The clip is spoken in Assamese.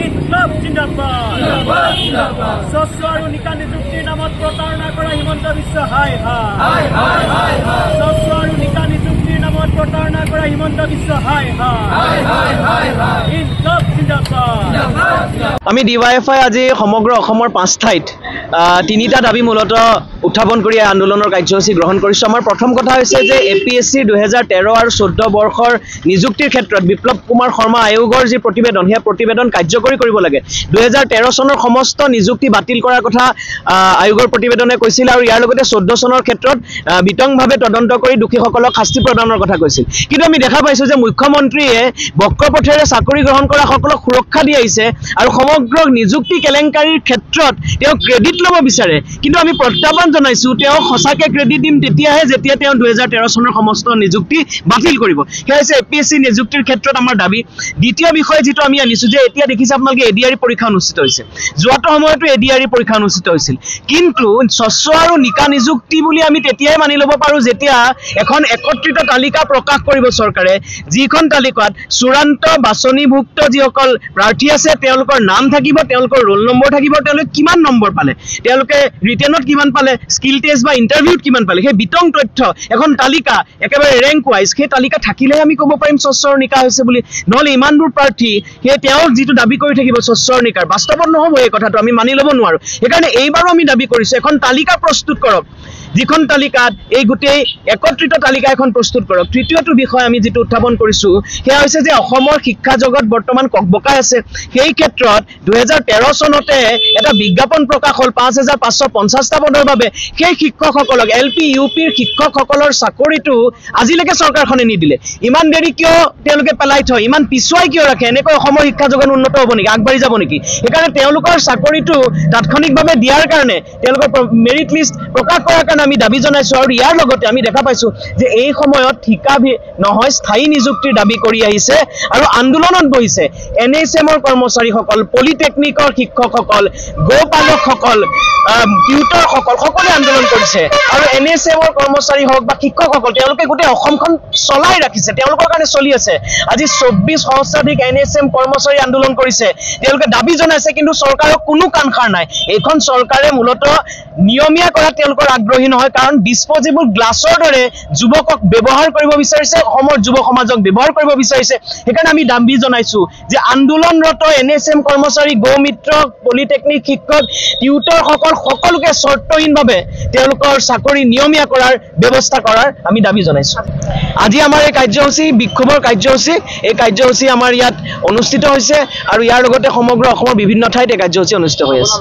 ইনকলাব জিন্দাবাদ স্বচ্ছ আৰু নিকা নিযুক্তিৰ নামত প্ৰতাৰণা কৰা হিমন্ত বিশ্ব হাই হাই স্বচ্ছ আৰু নিকা নিযুক্তিৰ নামত প্ৰতাৰণা কৰা হিমন্ত বিশ্ব হাই হাই ইনকলাব জিন্দাবাদ। আমি ডিৱাইএফআই আজি সমগ্ৰ অসমৰ 5 ঠাইত 3টা দাবী মূলতঃ উত্থাপন কৰি আন্দোলনৰ কাৰ্যসূচী গ্ৰহণ কৰিছোঁ। আমাৰ প্ৰথম কথা হৈছে যে APSC 2013 আৰু 14 বৰ্ষৰ নিযুক্তিৰ ক্ষেত্ৰত বিপ্লৱ কুমাৰ শৰ্মা আয়োগৰ যি প্ৰতিবেদন সেই প্ৰতিবেদন কাৰ্যকৰী কৰিব লাগে। 2013 চনৰ সমস্ত নিযুক্তি বাতিল কৰাৰ কথা আয়োগৰ প্ৰতিবেদনে কৈছিল আৰু ইয়াৰ লগতে 14 চনৰ ক্ষেত্ৰত বিতংভাৱে তদন্ত কৰি দোষীসকলক শাস্তি প্ৰদানৰ কথা কৈছিল। কিন্তু আমি দেখা পাইছোঁ যে মুখ্যমন্ত্ৰীয়ে বক্ৰপথেৰে চাকৰি গ্ৰহণ কৰা সকলক সুৰক্ষা দি আহিছে আৰু সমগ্ৰ নিযুক্তি কেলেংকাৰীৰ ক্ষেত্ৰত তেওঁ ক্ৰেডিট ল'ব বিচাৰে। কিন্তু আমি প্ৰত্যাহ্বান জনাইছোঁ তেওঁ সঁচাকৈ ক্ৰেডিট দিম তেতিয়াহে যেতিয়া তেওঁ 2013 চনৰ সমস্ত নিযুক্তি বাতিল কৰিব। সেয়া হৈছে APSC নিযুক্তিৰ ক্ষেত্ৰত আমাৰ দাবী। দ্বিতীয় বিষয় যিটো আমি আনিছোঁ যে এতিয়া দেখিছে আপোনালোকে ADRE পৰীক্ষা অনুষ্ঠিত হৈছে, যোৱাটো সময়তো ADRE পৰীক্ষা অনুষ্ঠিত হৈছিল। কিন্তু স্বচ্ছ আৰু নিকা নিযুক্তি বুলি আমি তেতিয়াই মানি ল'ব পাৰোঁ যেতিয়া এখন একত্ৰিত তালিকা প্ৰকাশ কৰিব চৰকাৰে, যিখন তালিকাত চূড়ান্ত বাছনিভুক্ত যিসকল প্ৰাৰ্থী আছে তেওঁলোকৰ নাম থাকিব, তেওঁলোকৰ ৰোল নম্বৰ থাকিব, তেওঁলোকে কিমান নম্বৰ পালে, তেওঁলোকে ৰিটেনত কিমান পালে, স্কিল টেষ্ট বা ইণ্টাৰভিউত কিমান পালে, সেই বিতং তথ্য এখন তালিকা একেবাৰে ৰেংক ৱাইজ সেই তালিকা থাকিলেহে আমি ক'ব পাৰিম স্বচ্ছ আৰু নিকা হৈছে বুলি। নহ'লে ইমানবোৰ প্ৰাৰ্থী সেই তেওঁ যিটো দাবী কৰি থাকিব স্বচ্ছ আৰু নিকাৰ বাস্তৱত নহ'ব, এই কথাটো আমি মানি ল'ব নোৱাৰোঁ। সেইকাৰণে এইবাৰো আমি দাবী কৰিছোঁ এখন তালিকা প্ৰস্তুত কৰক, যিখন তালিকাত এই গোটেই একত্ৰিত তালিকা এখন প্ৰস্তুত কৰক। তৃতীয়টো বিষয় আমি যিটো উত্থাপন কৰিছোঁ সেয়া হৈছে যে অসমৰ শিক্ষা জগত বৰ্তমান ককবকাই আছে। সেই ক্ষেত্ৰত 2013 চনতে এটা বিজ্ঞাপন প্ৰকাশ হ'ল 5550টা পদৰ বাবে। সেই শিক্ষকসকলক LP UPৰ শিক্ষকসকলৰ চাকৰিটো আজিলৈকে চৰকাৰখনে নিদিলে। ইমান দেৰি কিয় তেওঁলোকে পেলাই থয়, ইমান পিছুৱাই কিয় ৰাখে? এনেকৈ অসমৰ শিক্ষা জগত উন্নত হ'ব নেকি, আগবাঢ়ি যাব নেকি? সেইকাৰণে তেওঁলোকৰ চাকৰিটো তাৎক্ষণিকভাৱে দিয়াৰ কাৰণে, তেওঁলোকৰ মেৰিট লিষ্ট প্ৰকাশ কৰাৰ কাৰণে আমি দাবী জনাইছোঁ। আৰু ইয়াৰ লগতে আমি দেখা পাইছোঁ যে এই সময়ত ঠিকা নহয় স্থায়ী নিযুক্তিৰ দাবী কৰি আহিছে আৰু আন্দোলনত বহিছে NSMৰ কৰ্মচাৰীসকল, পলিটেকনিকৰ শিক্ষকসকল, গোপালকসকল, টিউটৰসকল, সকলোৱে আন্দোলন কৰিছে। আৰু NSMৰ কৰ্মচাৰী হওক বা শিক্ষকসকল তেওঁলোকে গোটেই অসমখন চলাই ৰাখিছে, তেওঁলোকৰ কাৰণে চলি আছে। আজি 24 সহস্ৰাধিক NSM কৰ্মচাৰী আন্দোলন কৰিছে, তেওঁলোকে দাবী জনাইছে, কিন্তু চৰকাৰৰ কোনো কাণসাৰ নাই। এইখন চৰকাৰে মূলতঃ নিয়মীয়া কৰাত তেওঁলোকৰ আগ্ৰহী নহয়, কাৰণ ডিছপজেবল গ্লাছৰ দৰে যুৱকক ব্যৱহাৰ কৰিব বিচাৰিছে, অসমৰ যুৱ সমাজক ব্যৱহাৰ কৰিব বিচাৰিছে। সেইকাৰণে আমি দাবী জনাইছোঁ যে আন্দোলনৰত NSM কৰ্মচাৰী, গৌমিত্ৰ, পলিটেকনিক শিক্ষক, টিউটৰসকল সকলোকে চৰ্তহীনভাৱে তেওঁলোকৰ চাকৰি নিয়মীয়া কৰাৰ ব্যৱস্থা কৰাৰ আমি দাবী জনাইছোঁ। আজি আমাৰ এই কাৰ্যসূচী বিক্ষোভৰ কাৰ্যসূচী, এই কাৰ্যসূচী আমাৰ ইয়াত অনুষ্ঠিত হৈছে আৰু ইয়াৰ লগতে সমগ্ৰ অসমৰ বিভিন্ন ঠাইত এই কাৰ্যসূচী অনুষ্ঠিত হৈ আছে।